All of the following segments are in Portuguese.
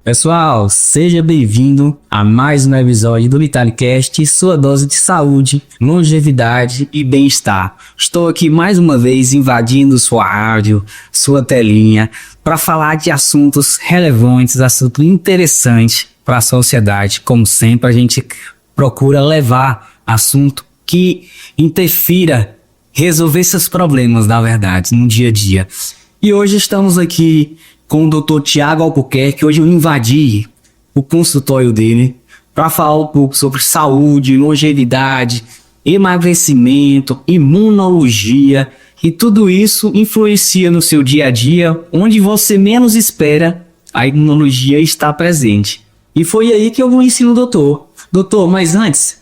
Pessoal, seja bem-vindo a mais um episódio do VitaliCast, sua dose de saúde, longevidade e bem-estar. Estou aqui mais uma vez invadindo sua áudio, sua telinha, para falar de assuntos relevantes, assuntos interessantes para a sociedade. Como sempre, a gente procura levar assunto que interfira, resolver seus problemas, na verdade, no dia a dia. E hoje estamos aqui com o Dr. Tiago Albuquerque. Hoje eu invadi o consultório dele para falar um pouco sobre saúde, longevidade, emagrecimento, imunologia, e tudo isso influencia no seu dia a dia, onde você menos espera, a imunologia está presente. E foi aí que eu conheci o doutor. Doutor, mas antes,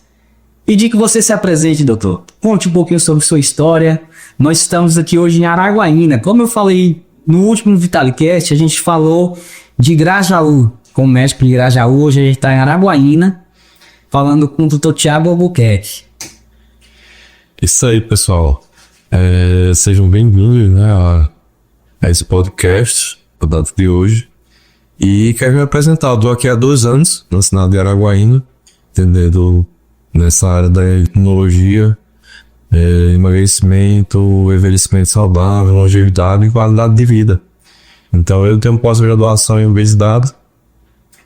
pedi que você se apresente, doutor. Conte um pouquinho sobre sua história. Nós estamos aqui hoje em Araguaína. Como eu falei no último VitaliCast, a gente falou de Grajaú, com o médico de Grajaú. Hoje a gente está em Araguaína, falando com o Dr. Tiago Albuquerque. Isso aí, pessoal. Sejam bem-vindos, né, a esse podcast, a data de hoje. E quero me apresentar. Eu estou aqui há 2 anos, na cidade de Araguaína, entendendo nessa área da imunologia, emagrecimento, envelhecimento saudável, longevidade e qualidade de vida. Então eu tenho pós-graduação em obesidade,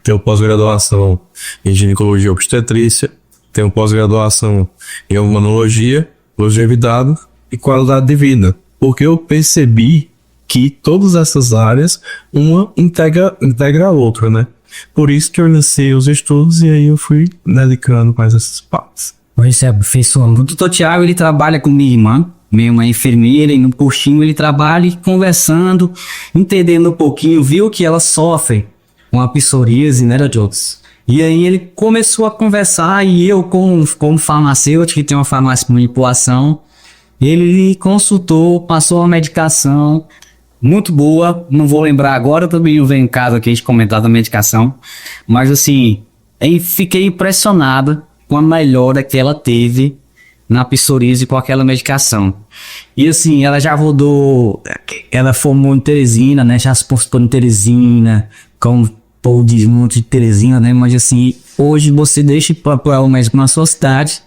tenho pós-graduação em ginecologia e obstetrícia, tenho pós-graduação em imunologia, longevidade e qualidade de vida. Porque eu percebi que todas essas áreas, uma integra a outra, né? Por isso que eu iniciei os estudos e aí eu fui dedicando mais essas partes. Pois é, professor. O doutor Tiago, ele trabalha com minha irmã, uma enfermeira, e no postinho ele trabalha conversando, entendendo um pouquinho, viu que ela sofre com a psoríase, né, Jokes? E aí ele começou a conversar, e eu, como farmacêutico, que tem uma farmácia de manipulação, ele consultou, passou uma medicação muito boa, não vou lembrar agora, também não venho em casa aqui a gente comentar da medicação, mas assim, fiquei impressionado com a melhora que ela teve na psoríase com aquela medicação. E assim, ela já rodou, ela formou em Teresina, né, já se postou em Teresina, com o desmonte de Teresina, né, mas assim, hoje você deixa para o médico na sua cidade,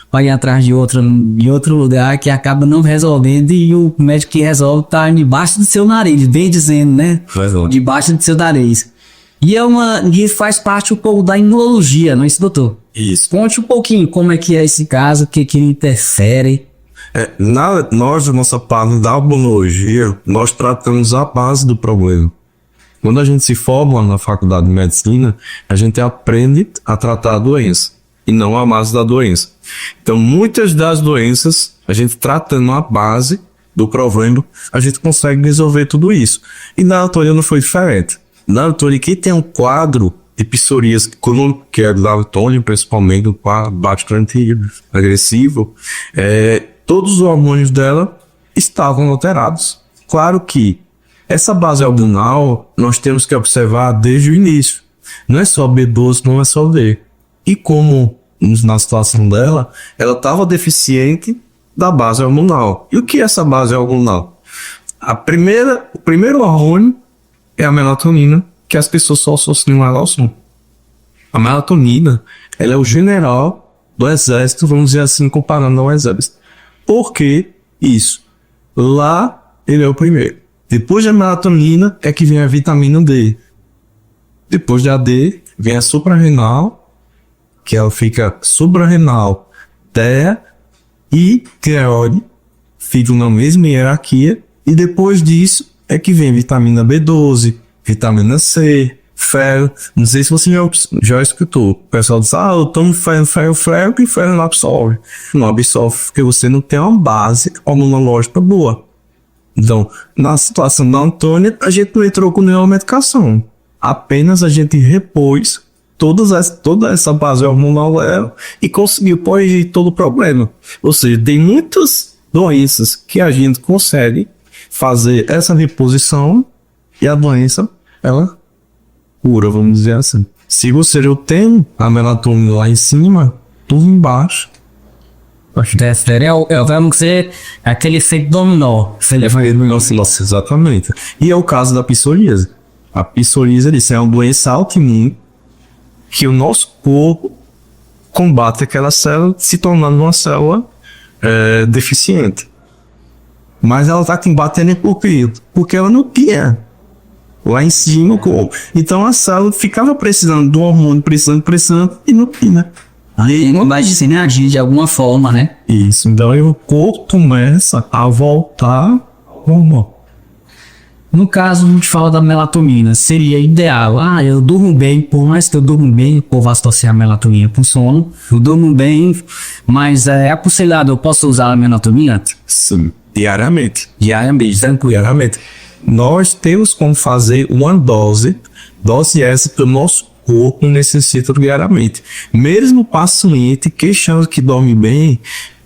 vai ir atrás de outro lugar que acaba não resolvendo, e o médico que resolve tá debaixo do seu nariz, bem dizendo, né, debaixo do seu nariz. E faz parte um pouco da imunologia, não é isso, doutor? Isso. Conte um pouquinho como é que é esse caso, o que interfere. Nós, da nossa parte da imunologia, nós tratamos a base do problema. Quando a gente se forma na faculdade de medicina, a gente aprende a tratar a doença e não a base da doença. Então, muitas das doenças, a gente tratando a base do problema, a gente consegue resolver tudo isso. E na anatomia não foi diferente. Na anatomia, quem tem um quadro de psoríase, que é da anatomia, principalmente, um quadro bastante agressivo, todos os hormônios dela estavam alterados. Claro que essa base hormonal nós temos que observar desde o início. Não é só B12, não é só D. E como na situação dela, ela estava deficiente da base hormonal. E o que é essa base hormonal? O primeiro hormônio é a melatonina, que as pessoas só associam ela ao som. A melatonina, ela é o general do exército, vamos dizer assim, comparando ao exército. Por que isso? Lá, ele é o primeiro. Depois da melatonina, é que vem a vitamina D. Depois da D, vem a suprarrenal, que ela fica suprarrenal, TEA e tireoide, ficam na mesma hierarquia. E depois disso, é que vem vitamina B12, vitamina C, ferro. Não sei se você já escutou. O pessoal diz, eu tomo ferro, que ferro não absorve. Não absorve porque você não tem uma base hormonológica boa. Então, na situação da Antônia, a gente não entrou com nenhuma medicação. Apenas a gente repôs toda essa base hormonal dela e conseguiu corrigir todo o problema. Ou seja, tem muitas doenças que a gente consegue fazer essa reposição e a doença, ela cura, vamos dizer assim. Se você não tem a melatonina lá em cima, tudo embaixo. Vamos dizer, aquele efeito dominó. Nossa, exatamente. E é o caso da psoríase. A psoríase isso é uma doença autoimune que o nosso corpo combate aquela célula se tornando uma célula deficiente. Mas ela está combatendo por quê? Porque ela não tinha lá em cima o corpo. Então a célula ficava precisando do hormônio, precisando e não tinha. Aí vai se agir de alguma forma, né? Isso, então aí o corpo começa a voltar ao hormônio. No caso, a gente fala da melatonina, seria ideal. Eu durmo bem, por mais que eu durmo bem, o povo associar a melatonina com sono. Eu durmo bem, mas é aconselhado, eu posso usar a melatonina? Sim, diariamente. Diariamente, tranquilo. Diariamente. Nós temos como fazer uma dose essa que o nosso corpo necessita diariamente. Mesmo o paciente queixando que dorme bem,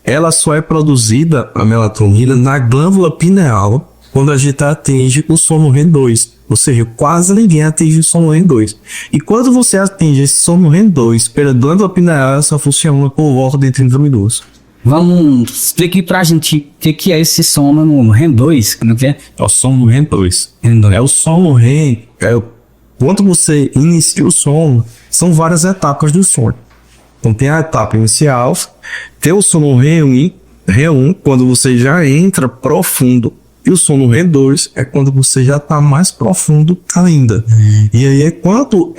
ela só é produzida, a melatonina, na glândula pineal, quando a gente atinge o sono REM2. Ou seja, quase ninguém atinge o sono REM2. E quando você atinge esse sono REM2 pela glândula pineal, ela só funciona por volta de 30 minutos. Vamos explicar pra gente o que é esse sono no REM2, como que é? É o sono REM2. REM2. É o sono REM. Quando você inicia o sono, são várias etapas do sono. Então tem a etapa inicial, tem o sono REM1, quando você já entra profundo. E o sono REM2 é quando você já está mais profundo ainda. E aí, quando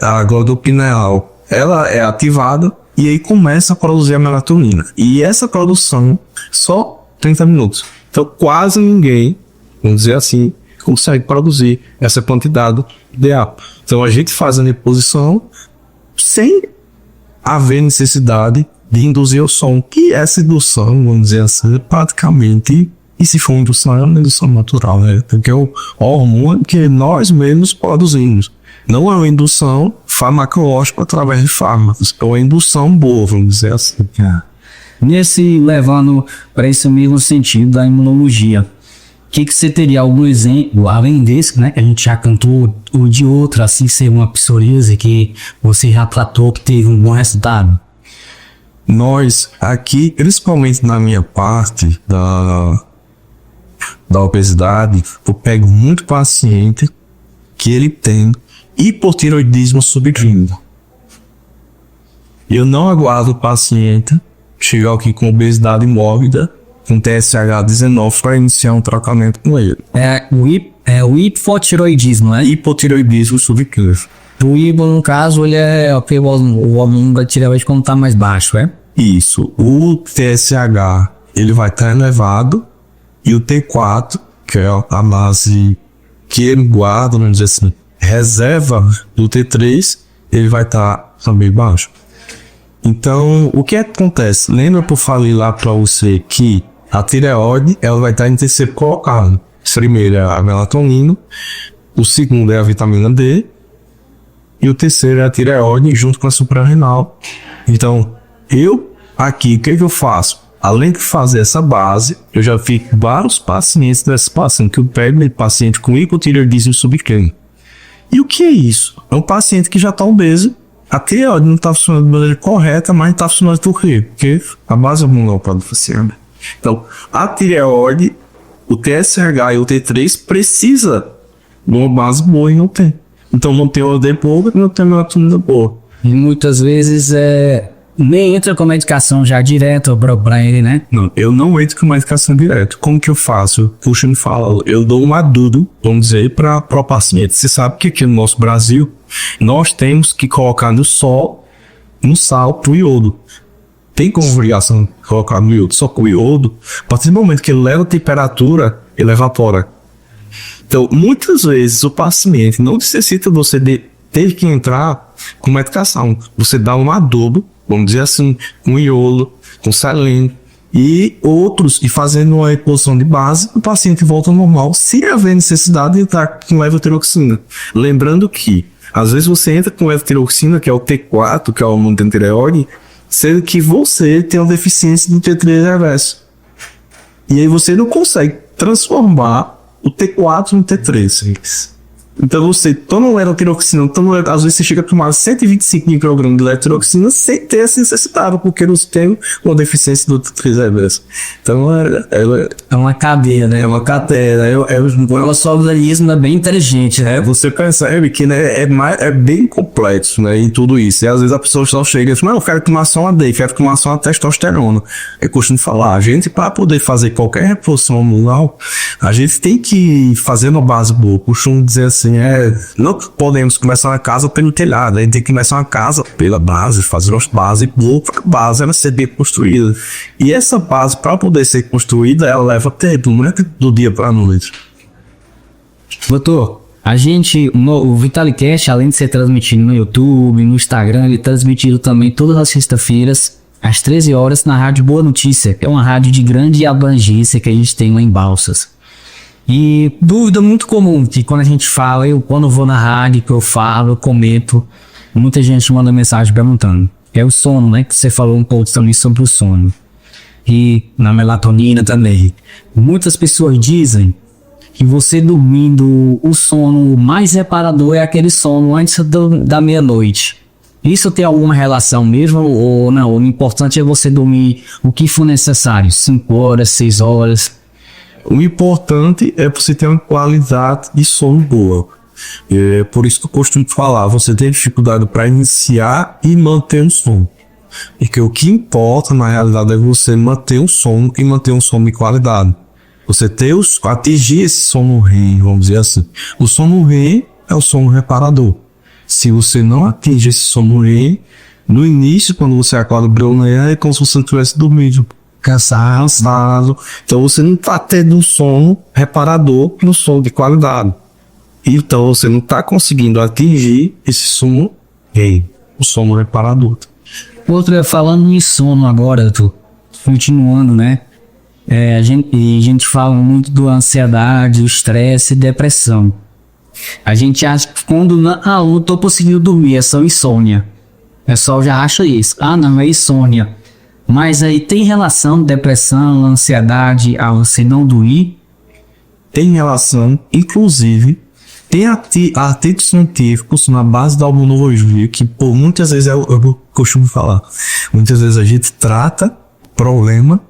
a glândula pineal ela é ativada, e aí começa a produzir a melatonina. E essa produção, só 30 minutos. Então, quase ninguém, vamos dizer assim, consegue produzir essa quantidade ideal. Então, a gente faz a reposição sem haver necessidade de induzir o sono. Que essa indução, vamos dizer assim, é praticamente... E se for indução, é uma indução natural, né? Porque é o hormônio que nós mesmos produzimos. Não é uma indução farmacológica através de fármacos. É uma indução boa, vamos dizer assim. Nesse, levando para esse mesmo sentido da imunologia, que você teria algum exemplo, além desse, né, que a gente já cantou, ou de outro, assim, ser uma psoríase que você já tratou, que teve um bom resultado? Nós, aqui, principalmente na minha parte da obesidade, eu pego muito paciente que ele tem hipotiroidismo subclínico. Eu não aguardo o paciente chegar aqui com obesidade mórbida, com TSH19, para iniciar um tratamento com ele. É o hipotiroidismo, né? Hipotiroidismo subclínico. O hipo, no caso, ele é o hormônio da tireoide quando está mais baixo, é? Isso. O TSH, ele vai estar elevado, e o T4, que é a base que ele guarda, vamos dizer assim, reserva do T3, ele vai estar também baixo. Então, o que acontece? Lembra que eu falei lá para você que a tireoide, ela vai estar em terceiro colocado. Primeiro é a melatonina, o segundo é a vitamina D, e o terceiro é a tireoide junto com a suprarrenal. Então, eu aqui, o que eu faço? Além de fazer essa base, eu já fiz vários pacientes desse paciente, que eu pego de paciente com hipotireoidismo subclínico. E o que é isso? É um paciente que já está obeso, a tireoide não está funcionando de maneira correta, mas não está funcionando por quê? Porque a base hormonal para o paciente. Então, a tireoide, o TSH e o T3 precisa de uma base boa e não tem. Então, não tem OD boa e não tem melatonina boa. E muitas vezes nem entra com medicação já direto pra ele, né? Não, eu não entro com medicação direto. Como que eu faço? Puxa, me fala, eu dou um adubo, vamos dizer, para o paciente. Você sabe que aqui no nosso Brasil, nós temos que colocar no sol, no sal, pro iodo. Tem como obrigação de colocar no iodo, só que o iodo, a partir do momento que ele leva a temperatura, ele evapora. Então, muitas vezes o paciente não necessita você ter que entrar com medicação. Você dá um adubo, vamos dizer assim, com iodo, com selênio e outros, e fazendo uma reposição de base, o paciente volta ao normal, sem haver necessidade de entrar com levotiroxina. Lembrando que, às vezes você entra com levotiroxina, que é o T4, que é o hormônio da tireoide, sendo que você tem uma deficiência do T3 reverso. E aí você não consegue transformar o T4 no T3. Então você toma levotiroxina, às vezes você chega a tomar 125 microgramas de levotiroxina sem ter essa necessidade, porque você tem uma deficiência do reservas. Então É uma cadeia, né? é uma cadeia. O nosso organismo é bem inteligente, né? Você percebe que, né, é bem complexo, né, em tudo isso. E às vezes a pessoa só chega e diz, não, eu quero tomar só uma D, quero tomar só uma testosterona. Eu costumo falar, a gente, para poder fazer qualquer reposição hormonal, a gente tem que fazer uma base boa. Eu costumo dizer assim, não podemos começar uma casa pelo telhado, a gente tem que começar uma casa pela base, fazer uma base boa, para a base ela ser bem construída. E essa base, para poder ser construída, ela leva tempo, não é do dia para a noite. Doutor, o Vitalicast, além de ser transmitido no YouTube, no Instagram, ele é transmitido também todas as sextas-feiras, às 13 horas, na Rádio Boa Notícia, que é uma rádio de grande abrangência que a gente tem lá em Balsas. E dúvida muito comum, que quando a gente fala, quando eu vou na rádio, que eu falo, eu comento, muita gente manda mensagem perguntando. É o sono, né? Que você falou um pouco também sobre o sono. E na melatonina também. Muitas pessoas dizem que você dormindo, o sono mais reparador é aquele sono antes da meia-noite. Isso tem alguma relação mesmo ou não? O importante é você dormir o que for necessário, 5 horas, 6 horas. O importante é você ter uma qualidade de sono boa. É por isso que eu costumo falar, você tem dificuldade para iniciar e manter um sono. Porque o que importa na realidade é você manter um sono e manter um sono de qualidade. Você atingir esse sono REM, vamos dizer assim. O sono REM é o sono reparador. Se você não atinge esse sono REM, no início, quando você acorda pela manhã, é como se você não tivesse dormido. Cansado. Então você não está tendo um sono reparador no sono de qualidade. Então você não está conseguindo atingir esse sono REM, o sono reparador. Outra, falando em sono agora, continuando, né? A gente fala muito da ansiedade, o estresse e depressão. A gente acha que quando não tô conseguindo dormir, é só insônia. O pessoal já acha isso. Não, é insônia. Mas aí tem relação, depressão, ansiedade, a você não dormir? Tem relação, inclusive, tem artigos científicos na base da imunologia que, por muitas vezes, eu costumo falar, muitas vezes a gente trata problema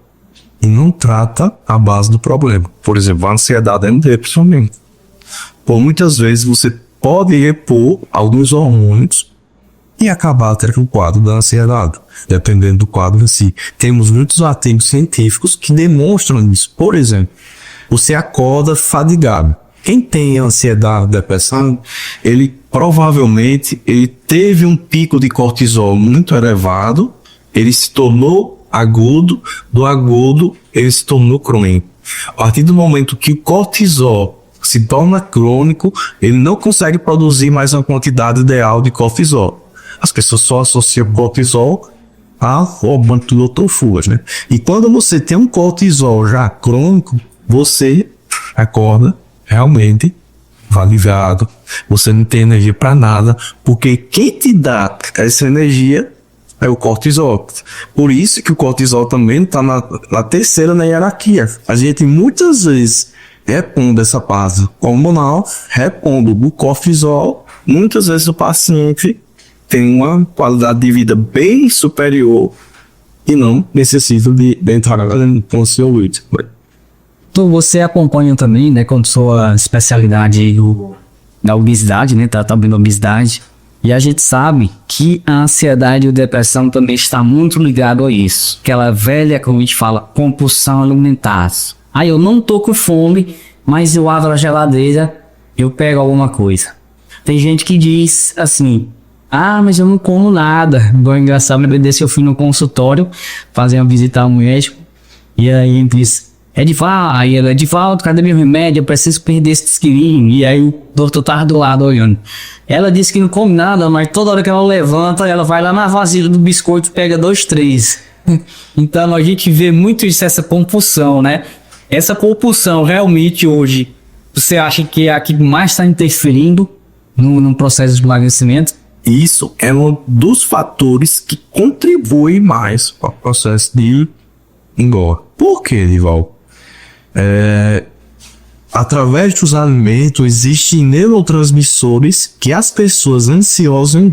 e não trata a base do problema. Por exemplo, a ansiedade é um depressão. Por muitas vezes você pode repor alguns hormônios e acabar até com o quadro da ansiedade, dependendo do quadro em si. Temos muitos artigos científicos que demonstram isso. Por exemplo, você acorda fadigado. Quem tem ansiedade, depressão, ele provavelmente teve um pico de cortisol muito elevado, ele se tornou agudo, do agudo ele se tornou crônico. A partir do momento que o cortisol se torna crônico, ele não consegue produzir mais uma quantidade ideal de cortisol. As pessoas só associam cortisol ao hormônio do Dr. Fuas, né? E quando você tem um cortisol já crônico, você acorda realmente aliviado, você não tem energia para nada, porque quem te dá essa energia é o cortisol. Por isso que o cortisol também está na terceira na hierarquia. A gente muitas vezes repondo essa base hormonal, repondo o cortisol, muitas vezes o paciente tem uma qualidade de vida bem superior e não necessita de entrar com o seu ritmo. Então você acompanha também, né, com sua especialidade da obesidade, né, tratamento da obesidade. E a gente sabe que a ansiedade e a depressão também está muito ligado a isso. Aquela velha, como a gente fala, compulsão alimentar. Eu não tô com fome, mas eu abro a geladeira, eu pego alguma coisa. Tem gente que diz assim, mas eu não como nada. Igual engraçado, desse eu fui no consultório fazer uma visita ao médico. E aí ele disse, Edivaldo, cadê meu remédio? Eu preciso perder esses quilinhos. E aí o doutor tava do lado olhando. Ela disse que não come nada, mas toda hora que ela levanta, ela vai lá na vasilha do biscoito e pega 2, 3. Então a gente vê muito isso, essa compulsão, né? Essa compulsão realmente hoje, você acha que é a que mais está interferindo no processo de emagrecimento? Isso é um dos fatores que contribui mais para o processo de engorda. Por quê, Edivaldo? através dos alimentos, existem neurotransmissores que as pessoas ansiosas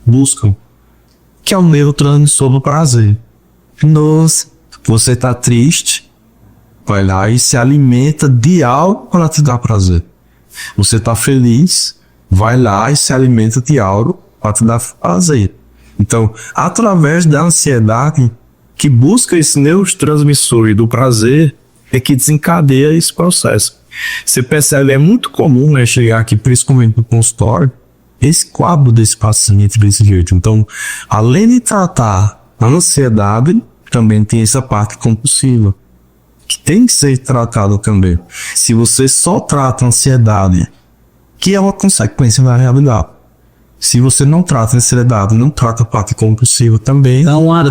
buscam, que é o neurotransmissor do prazer. Nossa, você tá triste, vai lá e se alimenta de algo para te dar prazer. Você tá feliz, vai lá e se alimenta de algo para te dar prazer. Então, através da ansiedade, que busca esse neurotransmissor do prazer, é que desencadeia esse processo. Você percebe, é muito comum, né, chegar aqui, principalmente no consultório, esse quadro desse paciente desse jeito. Então, além de tratar a ansiedade, também tem essa parte compulsiva, que tem que ser tratada também. Se você só trata a ansiedade, que é uma consequência da realidade. Se você não trata a ansiedade, não trata a parte compulsiva também. Então, a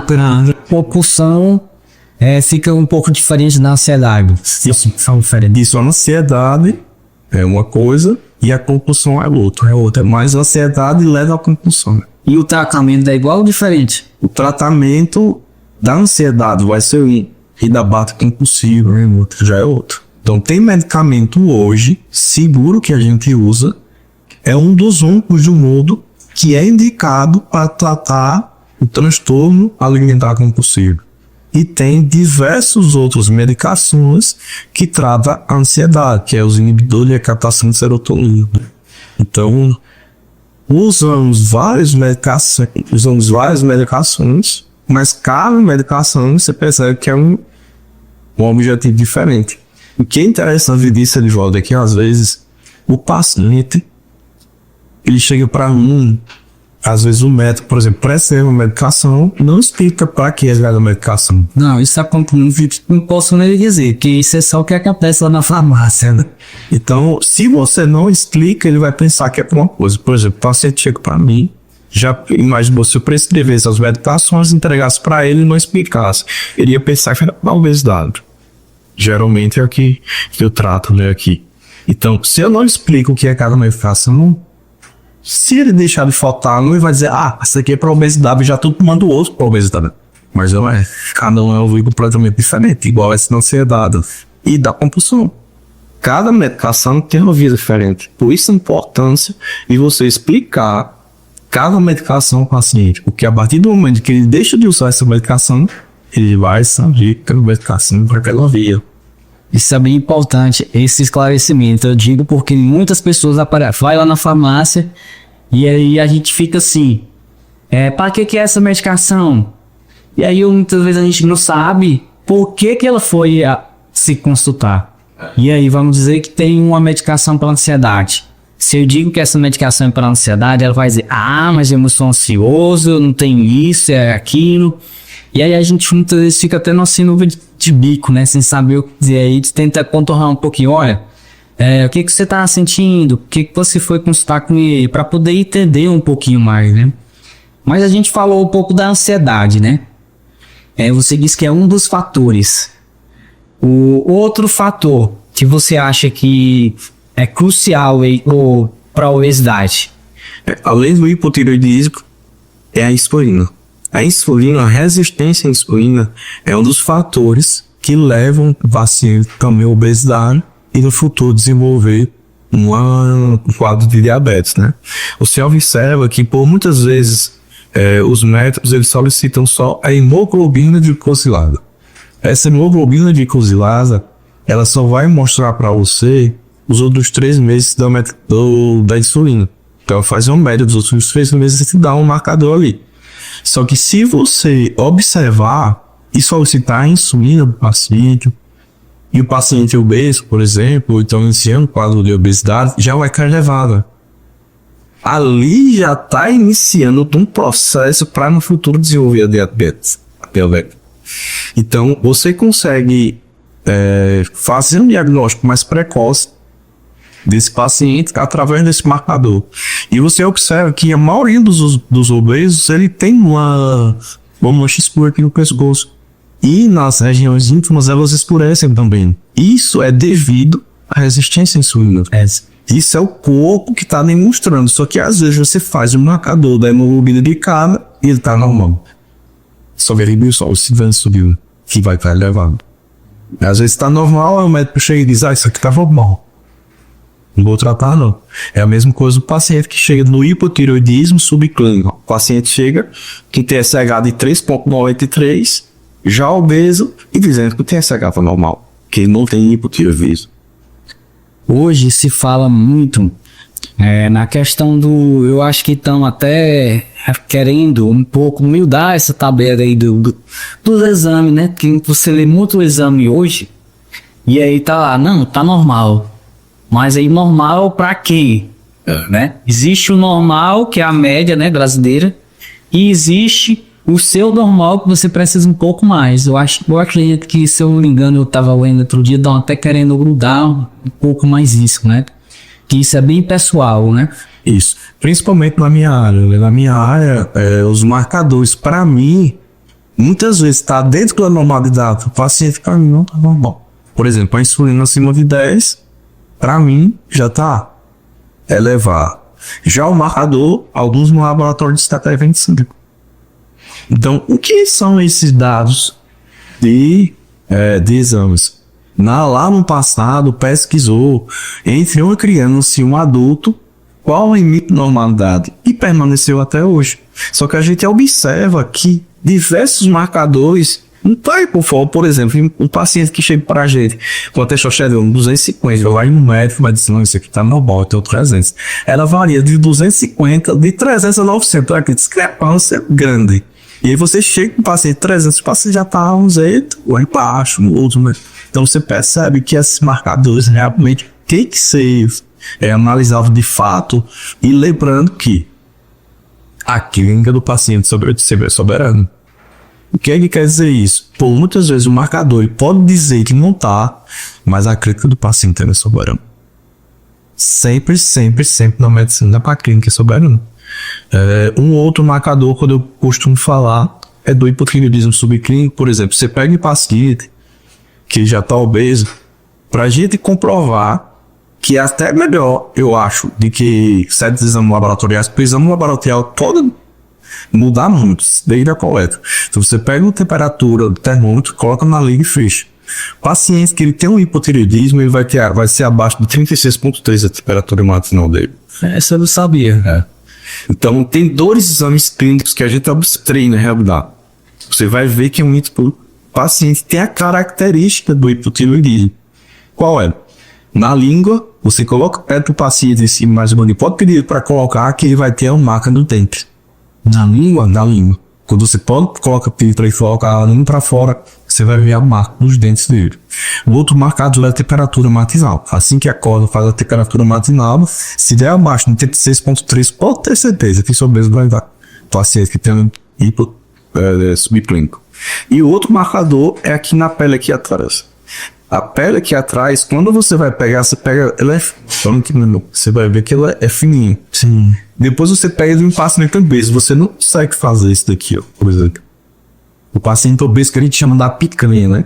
compulsão fica um pouco diferente da ansiedade. São diferentes. Isso, a ansiedade é uma coisa e a compulsão é outra. Mas a ansiedade leva à compulsão. E o tratamento é igual ou diferente? O tratamento da ansiedade vai ser um, e da parte compulsiva já é outro. Então tem medicamento hoje, seguro, que a gente usa, é um dos únicos do mundo que é indicado para tratar o transtorno alimentar compulsivo. E tem diversas outras medicações que tratam a ansiedade, que é os inibidores de captação de serotonina. Então, usamos várias medicações, mas cada medicação você percebe que é um objetivo diferente. O que é interessante disso, Edivaldo, é que às vezes o paciente ele chega para mim, às vezes o médico, por exemplo, prescreve uma medicação, não explica para que é a medicação. Não, isso não posso nem dizer, que isso é só o que acontece lá na farmácia, né? Então, se você não explica, ele vai pensar que é por uma coisa. Por exemplo, o paciente chega para mim, já imagina se eu prescrevesse as medicações, entregasse para ele e não explicasse. Ele ia pensar que era uma obesidade. Geralmente é o que eu trato, né, aqui. Então, se eu não explico o que é cada medicação, se ele deixar de faltar, ele vai dizer, isso aqui é para obesidade, já estou tomando outro para obesidade. Mas não é. Cada um é um vídeo completamente diferente, igual essa ansiedade e da compulsão. Cada medicação tem uma vida diferente. Por isso a importância de você explicar cada medicação ao paciente. Porque a partir do momento que ele deixa de usar essa medicação, ele vai saber que a medicação vai pela via. Isso é bem importante, esse esclarecimento. Eu digo porque muitas pessoas vai lá na farmácia e aí a gente fica assim, para que é essa medicação? E aí muitas vezes a gente não sabe por que ela foi se consultar. E aí vamos dizer que tem uma medicação para ansiedade. Se eu digo que essa medicação é para ansiedade, ela vai dizer, mas eu sou ansioso, eu não tenho isso, é aquilo. E aí a gente muitas vezes fica até no sinuva de bico, né? Sem saber o que dizer. Aí tenta contornar um pouquinho. Olha, o que você tá sentindo? O que você foi consultar com ele? Para poder entender um pouquinho mais, né? Mas a gente falou um pouco da ansiedade, né? Você disse que é um dos fatores. O outro fator que você acha que é crucial para a obesidade? Além do hipotireoidismo, é a insulina. A insulina, a resistência à insulina, é um dos fatores que levam o paciente também à obesidade e no futuro desenvolver um quadro de diabetes, né? Você observa que por muitas vezes os médicos eles solicitam só a hemoglobina glicosilada. Essa hemoglobina glicosilada, ela só vai mostrar para você os outros 3 meses da insulina. Então faz uma média dos outros 3 meses e te dá um marcador ali. Só que se você observar e solicitar a insulina do paciente, e o paciente obeso, por exemplo, ou então iniciando o quadro de obesidade, já vai cair elevada. Ali já está iniciando um processo para no futuro desenvolver a diabetes. Então, você consegue fazer um diagnóstico mais precoce desse paciente através desse marcador. E você observa que a maioria dos obesos, ele tem uma mancha escura aqui no pescoço. E nas regiões íntimas elas escurecem também. Isso é devido à resistência à insulina. Isso é o corpo que está demonstrando. Só que às vezes você faz um marcador da hemoglobina glicada e ele está normal. Só verifica só o se subiu, que vai estar elevado. Às vezes tá normal, aí o médico chega e diz, isso aqui tá normal. Não vou tratar, não. É a mesma coisa do paciente que chega no hipotireoidismo subclínico. O paciente chega que tem TSH de 3,93, já obeso, e dizendo que o TSH tá normal, que ele não tem hipotireoidismo. Hoje se fala muito na questão do... Eu acho que estão até querendo um pouco mudar essa tabela aí dos exames, né? Que você lê muito o exame hoje, e aí tá lá, não, tá normal. Mas aí normal pra quê? Né? Existe o normal, que é a média, né, brasileira, e existe o seu normal, que você precisa um pouco mais. Eu acredito que, se eu não me engano, eu tava lendo outro dia, estão até querendo grudar um pouco mais isso, né? Que isso é bem pessoal, né? Isso, principalmente na minha área. Na minha área, os marcadores, para mim, muitas vezes está dentro da normalidade. O paciente, para mim, não tá normal. Por exemplo, a insulina acima de 10, para mim, já tá elevado. Já o marcador, alguns no laboratório dizem até 25. Então, o que são esses dados de exames? Lá no passado, pesquisou entre uma criança e um adulto qual o limite de normalidade, e permaneceu até hoje. Só que a gente observa que diversos marcadores não vai por fora. Por exemplo, um paciente que chega para a gente com a testosterona 250, vai no médico, vai dizer, não, isso aqui tá normal, eu tenho 300. Ela varia de 250, de 300 a 900, aqui discrepância grande. E aí você chega com o paciente 300, o paciente já tá um jeito, ou embaixo, no outro, né? Então você percebe que esses marcadores realmente tem que ser analisado de fato, e lembrando que a clínica do paciente é soberano. O que é que quer dizer isso? Por muitas vezes o marcador pode dizer que não tá, mas a clínica do paciente é soberano. Sempre na medicina para a clínica é soberano. Um outro marcador, quando eu costumo falar, é do hipotireoidismo subclínico. Por exemplo, você pega um paciente que já está obeso, para a gente comprovar que é até melhor, eu acho, de que certos exames laboratoriais, porque o exame laboratorial pode mudar muito desde a coleta. Então você pega a temperatura do termômetro, coloca na liga e fecha. Paciente que ele tem um hipotireoidismo, ele vai ser abaixo de 36,3 a temperatura matinal dele. Essa eu não sabia. Então tem dois exames clínicos que a gente treina, realidade. Você vai ver que um paciente tem a característica do hipotireoidismo. Qual é? Na língua, você coloca perto do paciente em cima, mais ou menos, pode pedir para colocar que ele vai ter uma marca no dente. Na língua? Na língua. Quando você coloca pedir para ele colocar a língua para fora, você vai ver a marca nos dentes dele. O outro marcador é a temperatura matinal. Assim que acorda, faz a temperatura matinal. Se der abaixo de 36,3, pode ter certeza que isso mesmo vai dar. Paciente que tem subclínico. E o outro marcador é aqui na pele, aqui atrás. A pele aqui atrás, quando você vai pegar, ela você vai ver que ela é fininha. Sim. Depois você pega e passa no obeso. Você não consegue fazer isso daqui, ó, por exemplo. O paciente obeso que a gente chama da picanha, né?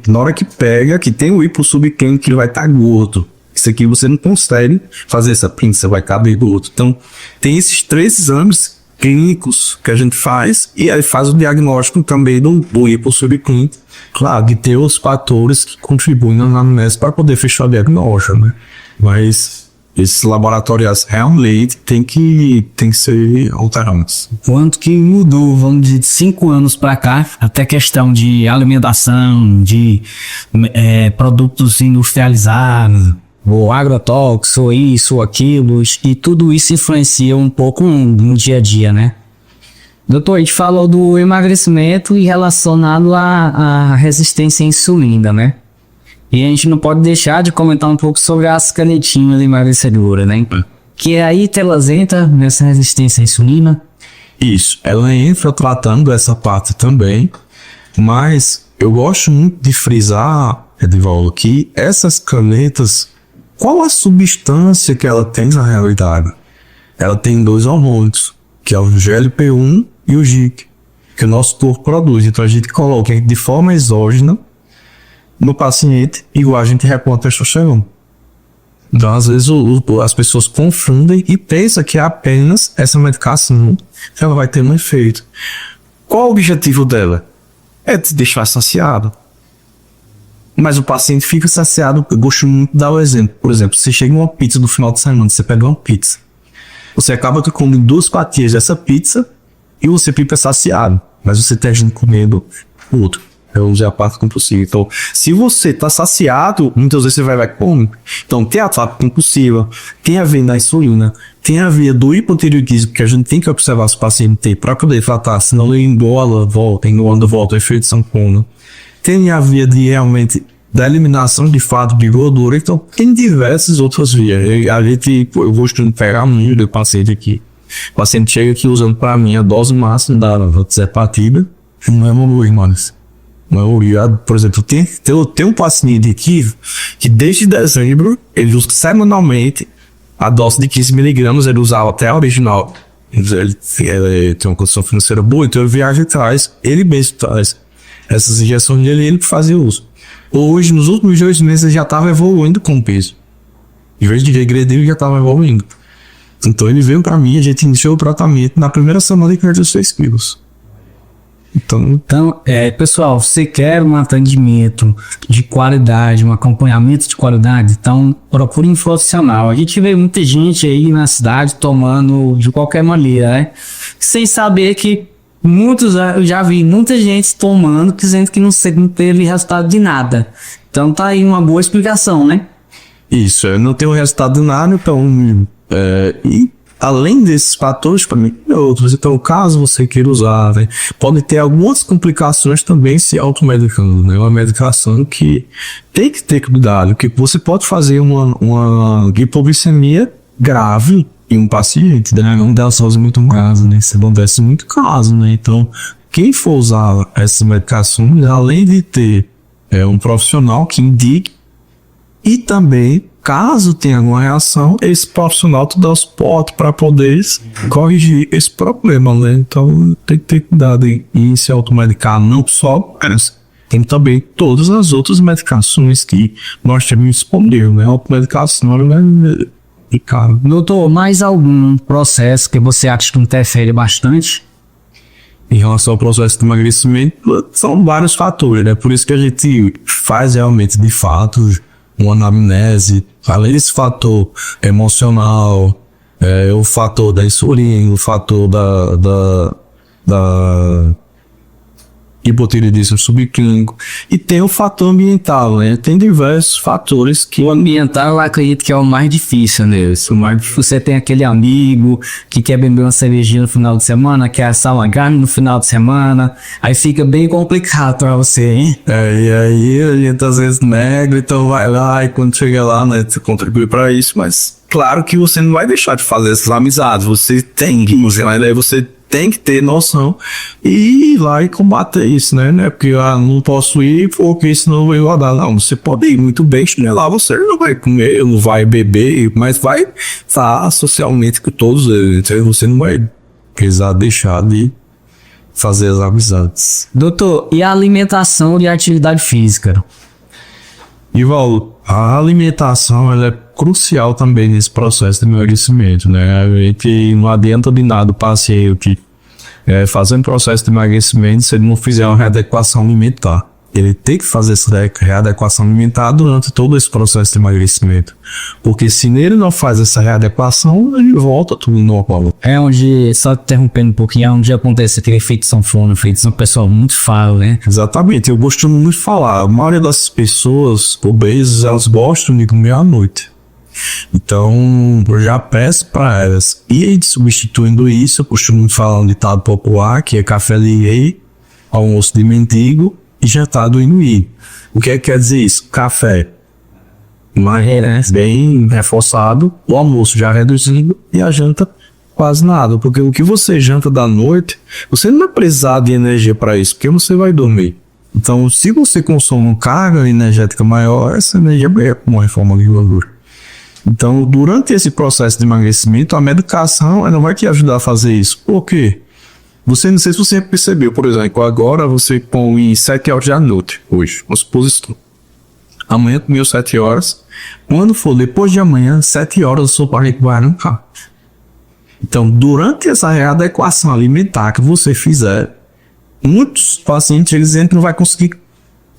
Na hora que pega, que tem o hipo subclínico, que ele vai estar gordo. Isso aqui você não consegue fazer essa pinça, vai caber gordo. Então, tem esses três exames clínicos que a gente faz, e aí faz o diagnóstico também do hipo subclínico. Claro, de ter os fatores que contribuem na anamnese para poder fechar o diagnóstico, né? Mas esses laboratórios realmente tem que ser alterados. Quanto que mudou, vamos dizer, de 5 anos para cá, até questão de alimentação, de produtos industrializados, ou agrotóxico, ou isso, ou aquilo, e tudo isso influencia um pouco no dia a dia, né? Doutor, a gente falou do emagrecimento e relacionado à resistência à insulina, né? E a gente não pode deixar de comentar um pouco sobre as canetinhas emagrecedoras, né? Que aí elas entram nessa resistência à insulina. Isso, ela entra tratando essa parte também, mas eu gosto muito de frisar, Edivaldo, que essas canetas, qual a substância que ela tem na realidade? Ela tem dois hormônios, que é o GLP-1 e o GIC, que o nosso corpo produz. Então a gente coloca de forma exógena no paciente, igual a gente repõe a testosterona. Então às vezes as pessoas confundem e pensam que é apenas essa medicação que ela vai ter um efeito. Qual o objetivo dela? É te deixar saciado. mas o paciente fica saciado. Eu gosto muito de dar o exemplo. Por exemplo, você chega em uma pizza no final de semana, você pega uma pizza. Você acaba que come 2 fatias dessa pizza e você fica saciado. Mas você termina comendo outro. É o diapato compulsivo. Então, se você tá saciado, muitas vezes você vai comer. Então, tem a atrapa compulsiva, tem a veia da insulina, tem a veia do hipotireoidismo, que a gente tem que observar se o paciente tem para poder tratar, senão ele engola, volta, o efeito sanfona. Tem a via de realmente da eliminação de fato de gordura. Então, tem diversas outras vias. Eu gosto de pegar muito do paciente aqui. O paciente chega aqui usando para mim a dose máxima da zepatina. Não é hemorroida, mano. Não é hemorroida. Por exemplo, eu tenho um paciente aqui que desde dezembro ele usa semanalmente a dose de 15 miligramas. Ele usava até a original. Ele tem uma condição financeira boa, então ele viaja atrás, ele mesmo traz essas injeções dele, ele fazia uso. Hoje, nos últimos 2 meses, ele já estava evoluindo com o peso. Em vez de regredir, ele já estava evoluindo. Então ele veio para mim, a gente iniciou o tratamento na primeira semana de 6 quilos. Então, pessoal, você quer um atendimento de qualidade, um acompanhamento de qualidade, então procure um profissional. A gente vê muita gente aí na cidade tomando de qualquer maneira, né? Sem saber que eu já vi muita gente tomando, dizendo que não teve resultado de nada. Então tá aí uma boa explicação, né? Isso, eu não tenho resultado de nada, então... e além desses fatores, para mim, tem outros. Então, caso você queira usar, né, pode ter algumas complicações também se automedicando, né? Uma medicação que tem que ter cuidado, que você pode fazer uma hipoglicemia grave em um paciente, né? Não dá sozinho muito caso, né? Isso acontece muito caso, né? Então, quem for usar essas medicações, além de ter um profissional que indique, e também, caso tenha alguma reação, esse profissional te dá o suporte para poder corrigir esse problema, né? Então, tem que ter cuidado em se automedicar, não só essa. Tem também todas as outras medicações que nós temos disponível, né? A automedicação é caro. Doutor, mais algum processo que você acha que interfere bastante? Em relação ao processo de emagrecimento, são vários fatores, né? Por isso que a gente faz realmente, de fato, uma anamnese. Além desse fator emocional, o fator da insulina, o fator da hipotireoidismo subclínico, e tem o fator ambiental, né? Tem diversos fatores que... O ambiental eu acredito que é o mais difícil, né? Você tem aquele amigo que quer beber uma cervejinha no final de semana, quer assar uma carne no final de semana, aí fica bem complicado pra você, hein? E aí a gente às vezes nega, então vai lá e quando chega lá, né, você contribui pra isso, mas claro que você não vai deixar de fazer essas amizades, você tem que, né? Você tem que ter noção e ir lá e combater isso, né? Não é porque não posso ir porque senão eu vou rodar. Não, você pode ir muito bem, né? Lá você não vai comer, não vai beber, mas vai estar socialmente com todos eles. Então você não vai precisar deixar de fazer as amizades. Doutor, e a alimentação e a atividade física? Ivaldo, a alimentação ela é crucial também nesse processo de emagrecimento, né? A gente não adianta de nada o paciente fazer um processo de emagrecimento se ele não fizer uma readequação alimentar. Ele tem que fazer essa readequação alimentar durante todo esse processo de emagrecimento. Porque se ele não faz essa readequação, ele volta tudo normal. É onde, só interrompendo um pouquinho, é onde acontece aquele efeito sanfona, efeito de um pessoal muito falo, né? Exatamente, eu gosto muito de falar. A maioria das pessoas obesas, elas gostam de comer à noite. Então, eu já peço para elas irem substituindo isso. Eu costumo falar um ditado popular, que é café de rei, almoço de mendigo e jantar do inuí. O que quer dizer isso? Café bem reforçado, o almoço já reduzido e a janta quase nada. Porque o que você janta da noite, você não vai precisar de energia para isso, porque você vai dormir. Então, se você consome uma carga energética maior, essa energia é uma reforma de gordura. Então, durante esse processo de emagrecimento, a medicação ela vai te ajudar a fazer isso. Por quê? Não sei se você percebeu, por exemplo, agora você põe 7 horas da noite, hoje, uma suposição. Amanhã comeu 7 horas. Quando for depois de amanhã, 7 horas, o seu parede vai arrancar. Então, durante essa readequação alimentar que você fizer, muitos pacientes eles não vai conseguir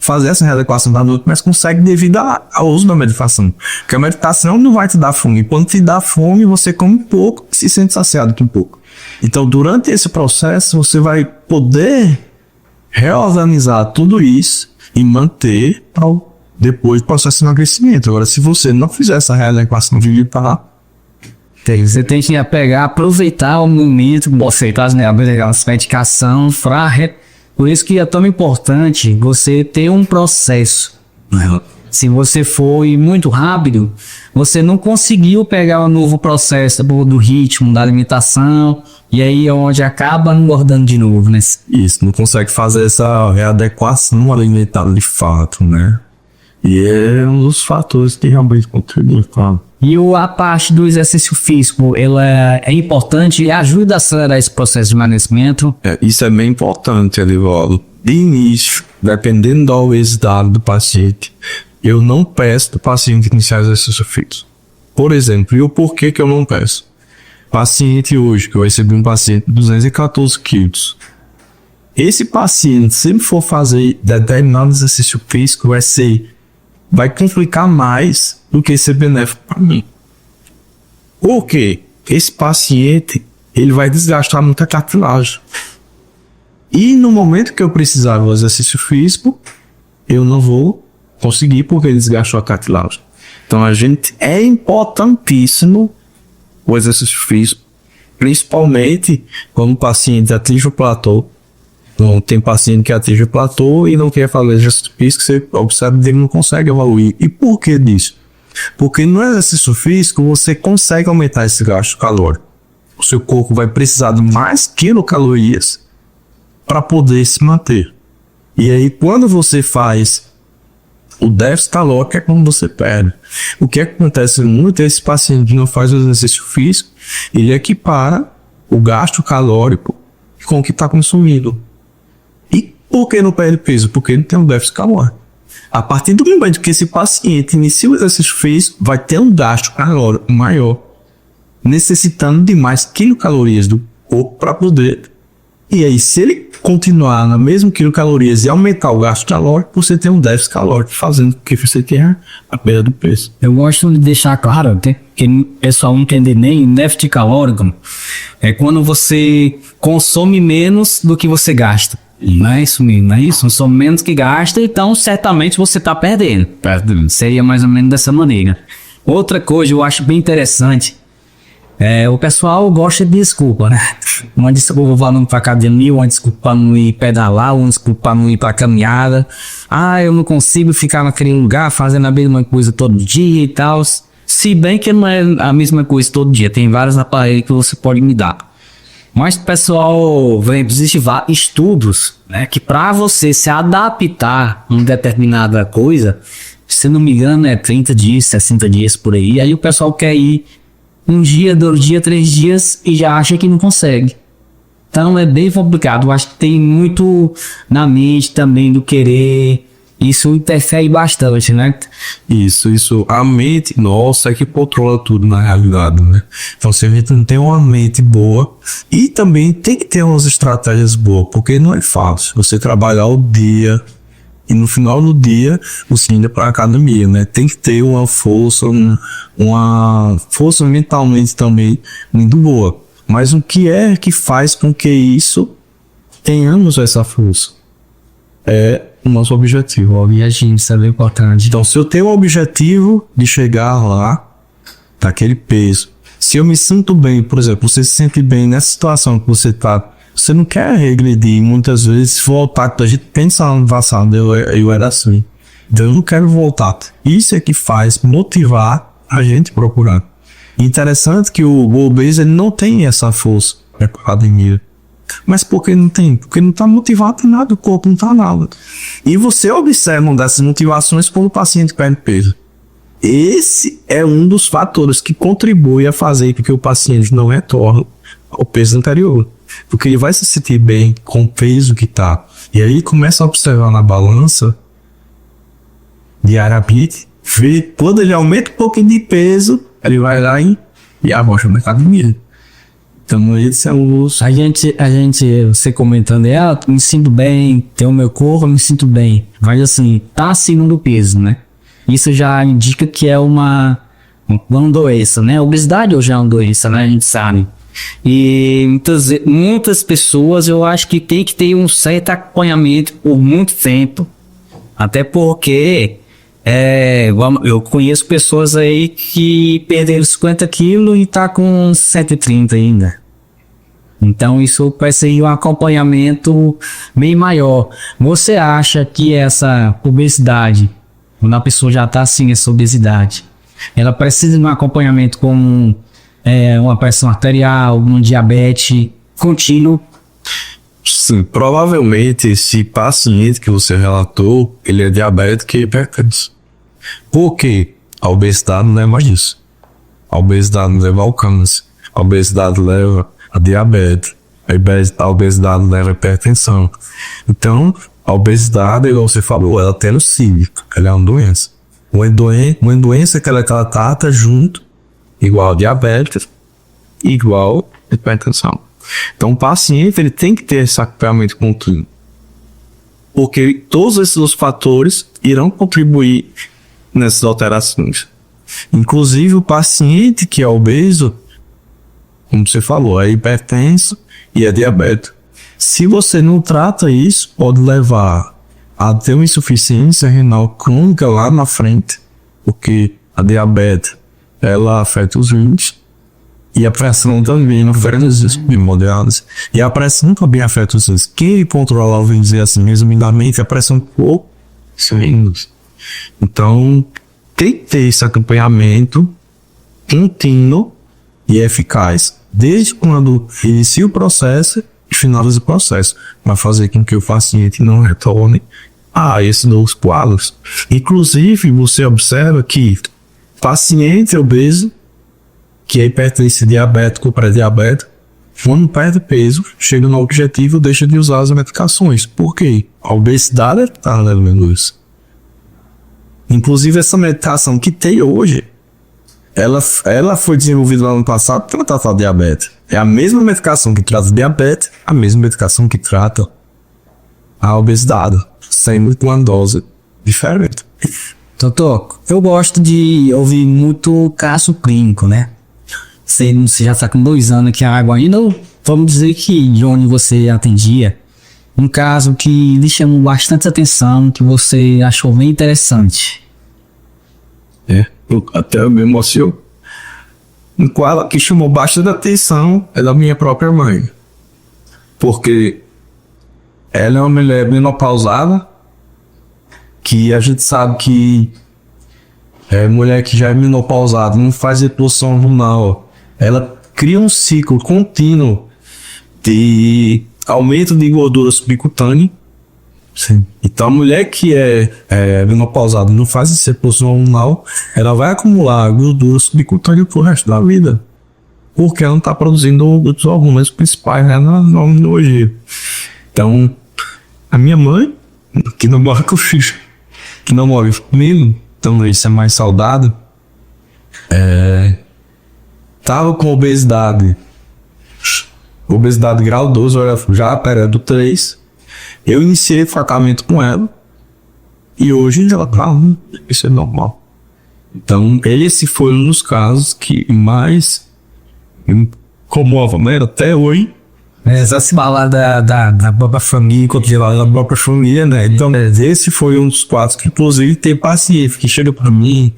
fazer essa readequação da noite, mas consegue devido ao uso da medicação. Porque a medicação não vai te dar fome. E quando te dá fome, você come um pouco e se sente saciado com um pouco. Então, durante esse processo, você vai poder reorganizar tudo isso e manter depois do processo de emagrecimento. Agora, se você não fizer essa readequação alimentar, Você tem que pegar, aproveitar o momento, aceitar as medicação, por isso que é tão importante você ter um processo. Se você foi muito rápido, você não conseguiu pegar um novo processo do ritmo, da alimentação, e aí é onde acaba engordando de novo, né? isso, não consegue fazer essa readequação alimentar de fato, né? E é um dos fatores que realmente contribuem, claro. E a parte do exercício físico, ela é importante e ajuda a acelerar esse processo de emagrecimento. Isso é bem importante, Elivaldo. De início, dependendo da obesidade do paciente, eu não peço do paciente iniciar exercício físico. Por exemplo, e o porquê que eu não peço? Paciente hoje, que eu recebi um paciente de 214 quilos. Esse paciente, se ele for fazer determinado exercício físico, vai complicar mais do que ser benéfico para mim. Por quê? Esse paciente, ele vai desgastar muita cartilagem. E no momento que eu precisar do exercício físico, eu não vou conseguir porque ele desgastou a cartilagem. Então, é importantíssimo o exercício físico, principalmente quando o paciente atinge o platô. Então, tem paciente que atinge o platô e não quer fazer exercício físico, você observa que ele não consegue evoluir. E por que disso? Porque no exercício físico você consegue aumentar esse gasto calórico. O seu corpo vai precisar de mais quilocalorias para poder se manter. E aí, quando você faz o déficit calórico, é quando você perde. O que acontece muito é esse paciente que não faz o exercício físico, ele equipara o gasto calórico com o que está consumindo. E por que não perde peso? Porque ele tem um déficit calórico. A partir do momento que esse paciente inicia o exercício físico, vai ter um gasto calórico maior, necessitando de mais quilocalorias do corpo para poder. E aí, se ele continuar na mesma quilocalorias e aumentar o gasto calórico, você tem um déficit calórico, fazendo com que você tenha a perda do peso. Eu gosto de deixar claro que o pessoal não entende nem déficit calórico. É quando você consome menos do que você gasta. Não é isso mesmo, não é isso? Consome menos que gasta, então certamente você está perdendo. Seria mais ou menos dessa maneira. Outra coisa eu acho bem interessante. O pessoal gosta de desculpa, né? Uma desculpa para não ir para academia, uma desculpa para não ir pedalar, uma desculpa para não ir para caminhada. Eu não consigo ficar naquele lugar fazendo a mesma coisa todo dia e tal. Se bem que não é a mesma coisa todo dia, tem vários aparelhos que você pode me dar. Mas o pessoal, existem estudos, né, que para você se adaptar a uma determinada coisa, se não me engano é 30 dias, 60 dias por aí, aí o pessoal quer ir 1 dia, 2 dias, 3 dias e já acha que não consegue. Então é bem complicado. Eu acho que tem muito na mente também do querer. Isso interfere bastante, né? Isso. A mente nossa é que controla tudo na realidade, né? Então, se a gente não tem uma mente boa, e também tem que ter umas estratégias boas, porque não é fácil. Você trabalhar o dia e no final do dia você indo para a academia, né? Tem que ter uma força mentalmente também muito boa. Mas o que é que faz com que tenhamos essa força? É o nosso objetivo. O objetivo, isso é bem importante. Então, se eu tenho o objetivo de chegar lá, daquele peso, se eu me sinto bem, por exemplo, você se sente bem nessa situação que você está, você não quer regredir, muitas vezes voltar, a gente pensa no passado, eu era assim, então eu não quero voltar. Isso é que faz motivar a gente procurar. Interessante que o obeso ele não tem essa força para a academia. Mas por que não tem? Porque não está motivado em nada, o corpo não está nada. E você observa uma dessas motivações quando o paciente perde peso. Esse é um dos fatores que contribui a fazer com que o paciente não retorne ao peso anterior. Porque ele vai se sentir bem com o peso que está. E aí começa a observar na balança diariamente, vê quando ele aumenta um pouquinho de peso, ele vai lá e abaixa na academia. Então esse é o uso. Você comentando, me sinto bem, tenho o meu corpo, eu me sinto bem. Mas assim, tá acima do peso, né? Isso já indica que é uma doença, né? A obesidade hoje é uma doença, né? A gente sabe. E muitas pessoas eu acho que tem que ter um certo acompanhamento por muito tempo. Até porque eu conheço pessoas aí que perderam 50 quilos e tá com 130 ainda. Então isso vai ser um acompanhamento bem maior. Você acha que essa obesidade, quando a pessoa já tá assim, essa obesidade, ela precisa de um acompanhamento com uma pressão arterial, um diabetes contínuo? Sim, provavelmente esse paciente que você relatou, ele é diabético e hipertenso. Por quê? A obesidade não é mais isso. A obesidade leva ao câncer. A obesidade leva a diabetes. A obesidade leva a hipertensão. Então, a obesidade, igual você falou, ela tem no cívico. Ela é uma doença. Uma doença que ela trata junto, igual a diabetes, igual a hipertensão. Então, o paciente ele tem que ter esse acompanhamento contínuo. Porque todos esses fatores irão contribuir nessas alterações. Inclusive, o paciente que é obeso, como você falou, é hipertenso e é diabético. Se você não trata isso, pode levar a ter uma insuficiência renal crônica lá na frente, porque a diabetes, ela afeta os rins, e a pressão também afeta os rins moderados, e a pressão também afeta os rins. Quem controla, vamos dizer assim, resumidamente, a pressão por rins. Então, tem que ter esse acompanhamento contínuo e eficaz, desde quando inicia o processo e finaliza o processo, para fazer com que o paciente não retorne a esses novos quadros. Inclusive, você observa que paciente obeso, que é hipertenso, diabético, pré-diabético, quando perde peso, chega no objetivo, deixa de usar as medicações. Por quê? A obesidade está levando isso. Inclusive, essa medicação que tem hoje, ela foi desenvolvida no ano passado para tratar diabetes. É a mesma medicação que trata diabetes, a mesma medicação que trata a obesidade, sendo com uma dose diferente. Doutor, eu gosto de ouvir muito caso clínico, né? Você já está com 2 anos aqui a água ainda, vamos dizer que de onde você atendia, um caso que lhe chamou bastante atenção, que você achou bem interessante. Eu até me emociono. Um quadro que chamou bastante atenção é da minha própria mãe. Porque ela é uma mulher menopausada, que a gente sabe que mulher que já é menopausada não faz reposição hormonal. Ela cria um ciclo contínuo de aumento de gordura subcutânea. Sim. Então a mulher que é menopausada não faz essa reposição hormonal, ela vai acumular gordura subcutânea pro resto da vida. Porque ela não está produzindo os hormônios principais, né, na imunologia. Então, a minha mãe, que não mora com o filho, que não mora comigo, então isso é mais saudável, tava com obesidade grau 2, já perto 3. Eu iniciei o tratamento com ela e hoje ela tá, isso é normal. Então, esse foi um dos casos que mais me comove, né, até hoje. Essa se fala da própria família, da própria família, né? Então, esse foi um dos quadros que, inclusive, tem paciente que chega pra mim,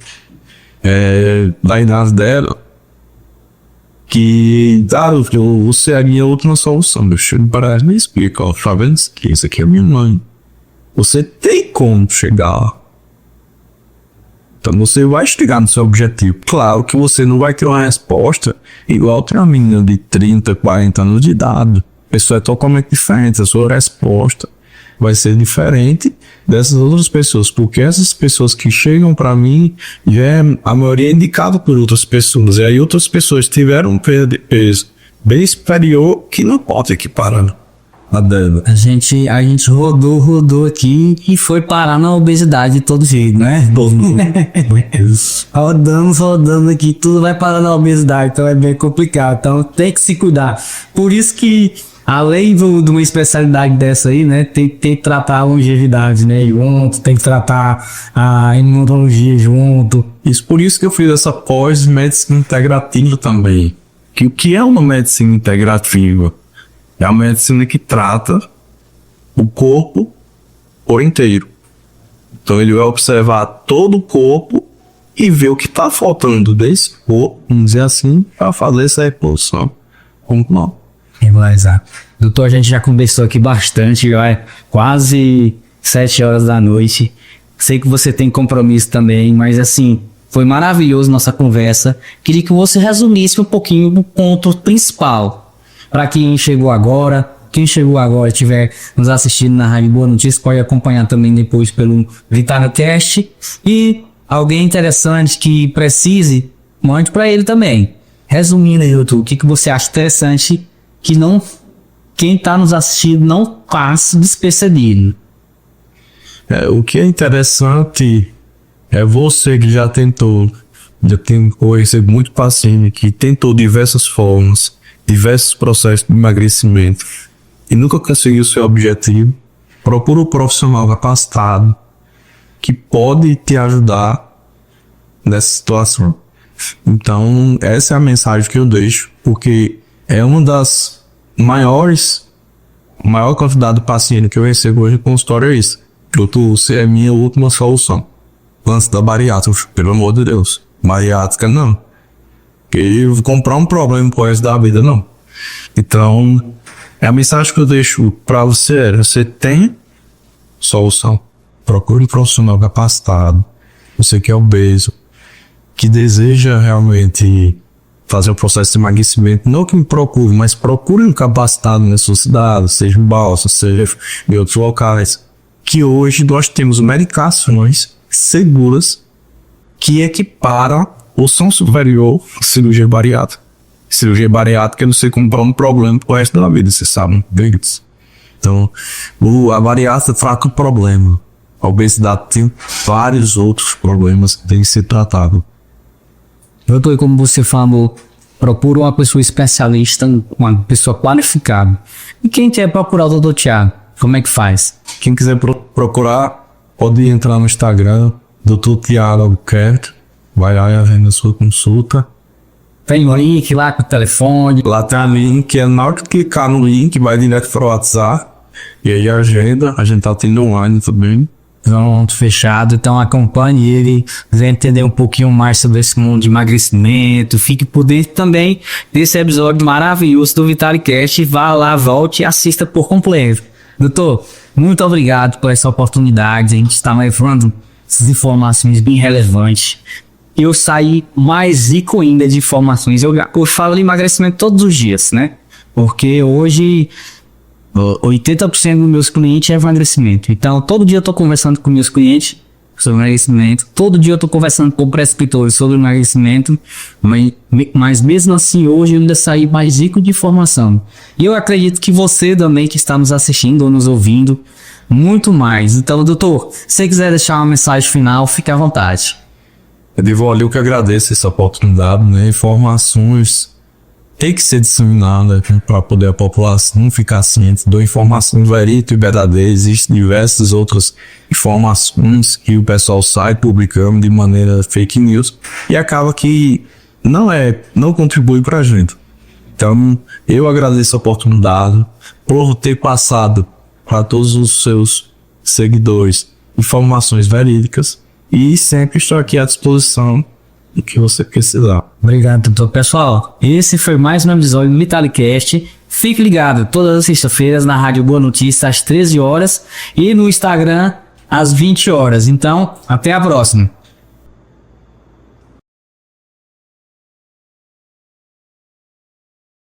da idade dela, que, você é a minha última solução. Eu chego para ela e me explico, tá vendo que isso aqui é minha mãe. Você tem como chegar lá. Então você vai chegar no seu objetivo. Claro que você não vai ter uma resposta igual tem uma menina de 30, 40 anos de idade. A pessoa é totalmente diferente. A sua resposta vai ser diferente dessas outras pessoas. Porque essas pessoas que chegam para mim, a maioria é indicada por outras pessoas. E aí outras pessoas tiveram um perda de peso bem superior que não pode equiparar Adela. A gente rodou aqui e foi parar na obesidade de todo jeito, né? Rodando aqui, tudo vai parar na obesidade, então é bem complicado. Então tem que se cuidar. Por isso que, além de uma especialidade dessa aí, né, tem que tratar a longevidade, né? Junto, tem que tratar a imunologia junto. Isso, por isso que eu fiz essa pós-medicina integrativa também. Que o que é uma medicina integrativa? É a medicina que trata o corpo por inteiro. Então ele vai observar todo o corpo e ver o que está faltando desse corpo, vamos dizer assim, para fazer essa reposição. Como não? Exato. Doutor, a gente já conversou aqui bastante, já é quase 7 horas da noite. Sei que você tem compromisso também, mas assim, foi maravilhoso nossa conversa. Queria que você resumisse um pouquinho do ponto principal. Para quem chegou agora estiver nos assistindo na Rádio Boa Notícia, pode acompanhar também depois pelo VitaliCast. E alguém interessante que precise, mande para ele também. Resumindo aí, doutor, o que você acha interessante que quem está nos assistindo não passe despercebido? O que é interessante é você que já conhecido muito paciente que tentou diversas formas, diversos processos de emagrecimento e nunca conseguiu seu objetivo. Procura um profissional capacitado que pode te ajudar nessa situação. Então, essa é a mensagem que eu deixo, porque é uma das maior quantidade de pacientes que eu recebo hoje no consultório é isso. Doutor, você é minha última solução. Lance da bariátrica, pelo amor de Deus. Bariátrica não. Porque comprar um problema pro resto da vida, não. Então, a mensagem que eu deixo pra você é: você tem solução. Procure um profissional capacitado. Você que é obeso, que deseja realmente fazer um processo de emagrecimento, não que me procure, mas procure um capacitado na sua cidade, seja em Balsa, seja em outros locais. Que hoje nós temos medicações seguras que equiparam ou são superior à cirurgia bariátrica. Cirurgia bariátrica é você comprar um problema pro resto da vida, você sabe, disso. Então, a bariátrica trata o problema. A obesidade tem vários outros problemas que têm que ser tratados. Doutor, como você falou, procura uma pessoa especialista, uma pessoa qualificada. E quem quer procurar o doutor Thiago, como é que faz? Quem quiser procurar, pode entrar no Instagram, Dr. Thiago Albuquerque. Vai lá e agenda a sua consulta. Tem um link lá com o telefone. Lá tem um link, na hora que clicar no link, vai direto para o WhatsApp. E aí agenda, a gente tá tendo online também. Pronto, fechado. Então acompanhe ele, quiser entender um pouquinho mais sobre esse mundo de emagrecimento, fique por dentro também desse episódio maravilhoso do VitaliCast. Vá lá, volte e assista por completo. Doutor, muito obrigado por essa oportunidade. A gente está levando essas informações bem relevantes. Eu saí mais rico ainda de informações. Eu falo de emagrecimento todos os dias, né? Porque hoje 80% dos meus clientes é emagrecimento. Então, todo dia eu tô conversando com meus clientes sobre emagrecimento. Todo dia eu tô conversando com prescritores sobre emagrecimento. Mas mesmo assim, hoje eu ainda saí mais rico de informação. E eu acredito que você também que está nos assistindo ou nos ouvindo, muito mais. Então, doutor, se você quiser deixar uma mensagem final, fique à vontade. Edivaldo, eu que agradeço essa oportunidade, né? Informações tem que ser disseminada para poder a população ficar ciente de informações verídicas e verdadeiras. Existem diversas outras informações que o pessoal sai publicando de maneira fake news e acaba que não contribui para a gente. Então, eu agradeço a oportunidade por ter passado para todos os seus seguidores informações verídicas e sempre estou aqui à disposição do que você precisar. Obrigado, doutor. Pessoal, esse foi mais um episódio do VitaliCast. Fique ligado todas as sextas-feiras na Rádio Boa Notícia às 13 horas e no Instagram às 20 horas. Então, até a próxima.